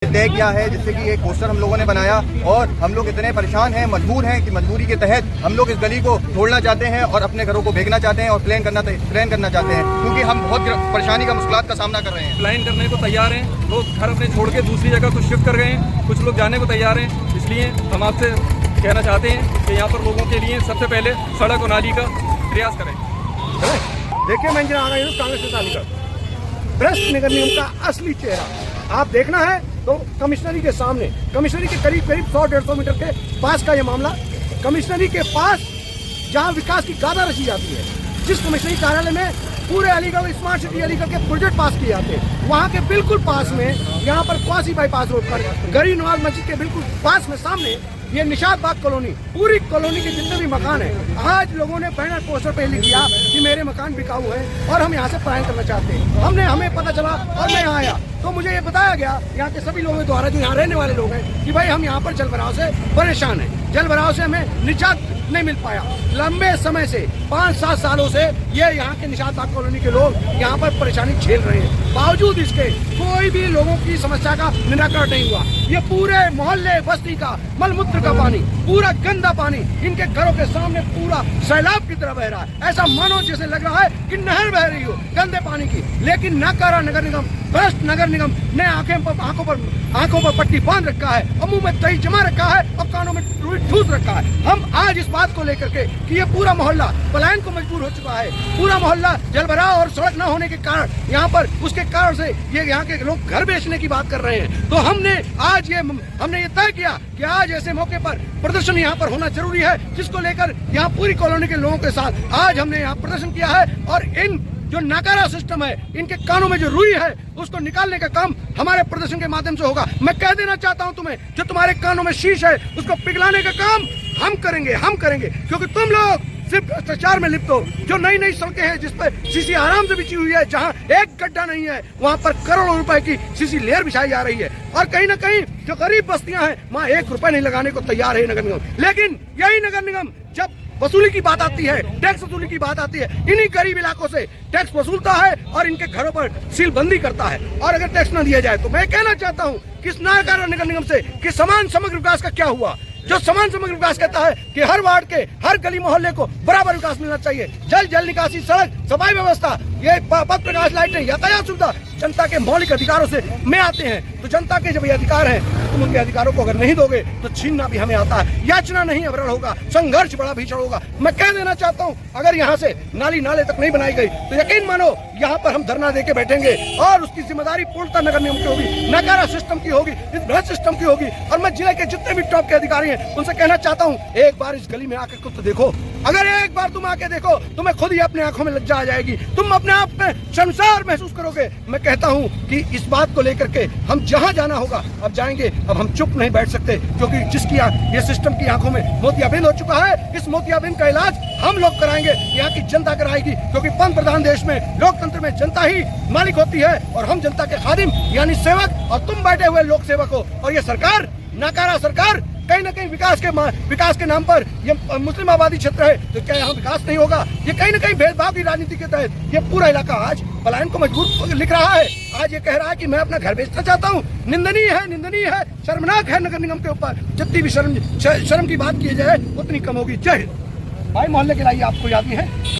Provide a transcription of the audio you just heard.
तय किया है, जिससे कि एक पोस्टर हम लोगों ने बनाया और हम लोग इतने परेशान हैं, मजबूर हैं कि मजबूरी के तहत हम लोग इस गली को छोड़ना चाहते हैं और अपने घरों को भेजना चाहते हैं और प्लान करना चाहते हैं, क्योंकि हम बहुत परेशानी का मुश्किलात का सामना कर रहे हैं। प्लान करने को तैयार हैं, लोग घर अपने छोड़ के दूसरी जगह को शिफ्ट कर गए हैं, कुछ लोग जाने को तैयार हैं। इसलिए हम आपसे कहना चाहते हैं कि यहाँ पर लोगों के लिए सबसे पहले सड़क और नाली का प्रयास करें। देखिए, मैं आ रही हूँ कांग्रेस के तालिका भ्रष्ट नगर निगम का असली चेहरा आप देखना है तो कमिश्नरी के सामने, कमिश्नरी के करीब 100-150 मीटर के पास का ये मामला। कमिश्नरी के पास जहां विकास की गाथा रची जाती है, जिस कमिश्नरी कार्यालय में पूरे अलीगढ़ स्मार्ट सिटी अलीगढ़ के प्रोजेक्ट पास किए जाते हैं, वहां के बिल्कुल पास में यहाँ पर क्वासी बाईपास रोड पर गरीब नवाज मस्जिद के बिल्कुल पास में सामने ये निशात बाग कॉलोनी, पूरी कॉलोनी के जितने भी मकान हैं, आज लोगों ने बैनर पोस्टर पे लिख दिया कि मेरे मकान बिकाऊ हैं और हम यहाँ से पलायन करना चाहते हैं। हमें पता चला और मैं यहाँ आया तो मुझे ये बताया गया यहाँ के सभी लोगों द्वारा, जो यहाँ रहने वाले लोग हैं, कि भाई हम यहाँ पर जल भराव से परेशान हैं, जल भराव से हमें निजात नहीं मिल पाया। लंबे समय से 5-7 सालों से ये यहाँ के निशात बाग कॉलोनी के लोग यहाँ पर परेशानी झेल रहे हैं। बावजूद इसके कोई भी लोगों की समस्या का निराकरण नहीं हुआ। ये पूरे मोहल्ले बस्ती का मलमूत्र का पानी, पूरा गंदा पानी इनके घरों के सामने पूरा सैलाब की तरह बह रहा है। ऐसा मानो जैसे लग रहा है कि नहर बह रही हो गंदे पानी की। लेकिन नाकारा नगर निगम, भ्रष्ट नगर निगम ने आंखों पर पट्टी बांध रखा है और मुंह में दही जमा रखा है और कानों में रुई ठूस रखा है। हम आज इस बात को लेकर के कि ये पूरा मोहल्ला पलायन को मजबूर हो चुका है, पूरा मोहल्ला जलभराव और सड़क न होने के कारण यहाँ पर उसके कारण से ये यहाँ के लोग घर बेचने की बात कर रहे हैं। तो हमने ये तय किया कि आज ऐसे मौके पर प्रदर्शन यहाँ पर होना जरूरी है, जिसको लेकर यहाँ पूरी कॉलोनी के लोगों के साथ आज हमने यहाँ प्रदर्शन किया है। और इन जो नाकारा सिस्टम है, इनके कानों में जो रुई है, उसको निकालने का काम हमारे प्रदर्शन के माध्यम से होगा। मैं कह देना चाहता हूं तुम्हें, जो तुम्हारे कानों में शीश है, उसको पिघलाने का काम हम करेंगे, क्योंकि तुम लोग सिर्फ भ्रष्टाचार में लिप्त हो। जो नई सड़कें हैं जिस पर सीसी आराम से बिछी हुई है, जहां एक गड्ढा नहीं है, वहां पर करोड़ों रुपए की सीसी लेयर बिछाई जा रही है। और कहीं ना कहीं जो गरीब बस्तियां हैं, वहां 1 रुपए नहीं लगाने को तैयार है नगर निगम। लेकिन यही नगर निगम जब वसूली की बात आती है, टैक्स वसूली की बात आती है, इन्हीं गरीब इलाकों से टैक्स वसूलता है और इनके घरों पर सीलबंदी करता है। और अगर टैक्स न दिया जाए तो मैं कहना चाहता हूँ कि इस नाकारा नगर निगम से कि समान समग्र विकास का क्या हुआ। जो समान समग्र विकास कहता है कि हर वार्ड के हर गली मोहल्ले को बराबर विकास मिलना चाहिए, जल निकासी, सड़क, सफाई व्यवस्था, ये पथ प्रकाश, लाइटें, यातायात सुविधा जनता के मौलिक अधिकारों से में आते हैं। तो जनता के जब ये अधिकार हैं, तुम उनके अधिकारों को अगर नहीं दोगे तो छीनना भी हमें आता है। याचना नहीं अवरण होगा, संघर्ष बड़ा भीषण होगा। मैं कह देना चाहता हूँ, अगर यहाँ से नाले तक नहीं बनाई गई तो यकीन मानो यहाँ पर हम धरना देके बैठेंगे और उसकी जिम्मेदारी पूर्णतः नगर निगम की होगी, नकारा सिस्टम की होगी, इस भ्रष्ट सिस्टम की होगी। और मैं जिले के जितने भी टॉप के अधिकारी हैं उनसे कहना चाहता हूँ, एक बार इस गली में आकर खुद तो देखो। अगर एक बार तुम आके देखो, तुम्हें खुद ही अपने आंखों में लज्जा आ जाएगी, तुम अपने आप में शर्मसार महसूस करोगे। मैं कहता हूँ कि इस बात को लेकर के हम जहाँ जाना होगा अब जाएंगे। अब हम चुप नहीं बैठ सकते, क्योंकि जिसकी ये सिस्टम की आंखों में मोतियाबिंद हो चुका है, इस मोतियाबिंद का इलाज हम लोग कराएंगे, यहाँ की जनता कराएगी। क्योंकि पंत प्रधान देश में, लोकतंत्र में जनता ही मालिक होती है और हम जनता के खादिम यानी सेवक, और तुम बैठे हुए लोक सेवक हो। और ये सरकार, नाकारा सरकार, कहीं ना कहीं विकास के नाम पर ये मुस्लिम आबादी क्षेत्र है, तो क्या यहाँ विकास नहीं होगा? ये कहीं ना कहीं भेदभाव की राजनीति के तहत ये पूरा इलाका आज पलायन को मजबूर लिख रहा है। आज ये कह रहा है कि मैं अपना घर बेचना चाहता हूँ। निंदनीय है, शर्मनाक है नगर निगम के ऊपर। जितनी भी शर्म की बात की जाए उतनी कम होगी। जय हिंद। भाई मोहल्ले के लाइए आपको याद नहीं है।